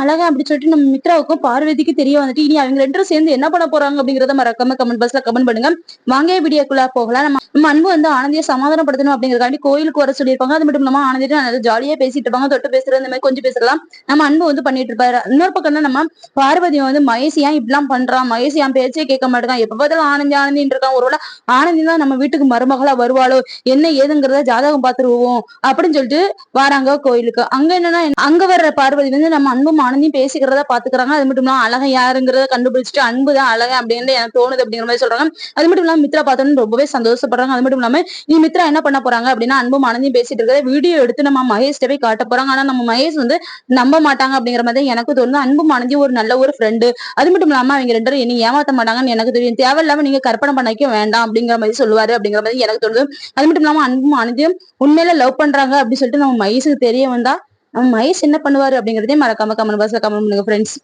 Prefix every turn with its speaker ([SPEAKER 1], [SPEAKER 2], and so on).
[SPEAKER 1] அழகா அப்படி சொல்லிட்டு நம்ம மித்ராவுக்கும் பார்வதிக்கு தெரிய வந்துட்டு இனி அவங்க 2 பேரும் சேர்ந்து என்ன பண்ண போறாங்க அப்படிங்கறத மறக்காம கமெண்ட் பாக்ஸ்ல கமெண்ட் பண்ணுங்க. வாங்க வீடியோக்குள்ள போகலாம். நம்ம அன்பு வந்து ஆனந்தியை சமாதானப்படுத்தணும் அப்படிங்கறதுக்காண்டி கோயிலுக்கு வர சொல்லியிருப்பாங்க. அது மட்டும் இல்லாம ஆனந்திட்டு நல்லா ஜாலியா பேசிட்டு இருப்பாங்க. தொட்டு பேசுறது இந்த மாதிரி கொஞ்சம் பேசலாம் நம்ம அன்பு வந்து பண்ணிட்டு இருப்பாரு. இன்னொரு பக்கம் நம்ம பார்வதி வந்து மகேஷ் ஏன் இப்படிலாம் பண்றான், மகேஷ் என் பேச்சே கேட்க மாட்டேங்கான், எப்ப பார்த்தாலும் ஆனந்தி ஆனந்தின்னு இருக்கான், ஒருவேளை ஆனந்தி தான் நம்ம வீட்டுக்கு மருமகளா வருவாளோ, என்ன ஏதுங்கிறத ஜாதகம் பார்த்துருவோம் அப்படின்னு சொல்லிட்டு வராங்க கோயிலுக்கு. அங்க என்னன்னா அங்க வர்ற பார்வதி வந்து நம்ம அன்பும் ஆனந்தியும் பேசிக்கிறத பாத்துக்கிறாங்க. அது மட்டும் இல்லாம அழகன் யாருங்கிறத கண்டுபிடிச்சிட்டு அன்புதான் அழகன் அப்படின்னு எனக்கு தோணுது அப்படிங்கிற மாதிரி சொல்றாங்க. அது மட்டும் இல்லாம மித்ரா பார்த்தோன்னு ரொம்பவே சந்தோஷப்படுறாங்க. அது மட்டும் இல்லாம நீ மித்ரா என்ன பண்ண போறாங்க அப்படின்னா அன்பும் ஆனந்தியும் பேசிட்டு இருக்கிறத வீடியோ எடுத்து நம்ம மகேஷ்ட போய் காட்ட போறாங்க. ஆனா நம்ம மகேஷ் வந்து நம்ப மாட்டாங்க அப்படிங்கிற மாதிரி எனக்கு தோணுது. அன்பும் ஆனந்தியும் ஒரு நல்ல ஒரு ஃப்ரெண்டு. அது மட்டும் இல்லாம அவங்க 2 பேரும் இனி ஏமாத்த மாட்டாங்கன்னு எனக்கு தெரியும். தேவையில்லாம நீங்க கற்பனை பண்ணாக்க வேண்டாம் அப்படிங்கிற மாதிரி சொல்லுவாரு அப்படிங்கிற மாதிரி எனக்கு தோணுது. அது மட்டும் இல்லாம அன்பும் ஆனந்தியும் உண்மையில லவ் பண்றாங்க அப்படின்னு சொல்லிட்டு நம்ம மகேஷுக்கு தெரிய வந்தா நம்ம மகேஷ் என்ன பண்ணுவாரு அப்படிங்கறதையும் மறக்காம கமெண்ட் பாக்ஸ்ல கமெண்ட் பண்ணுங்க ஃப்ரெண்ட்ஸ்.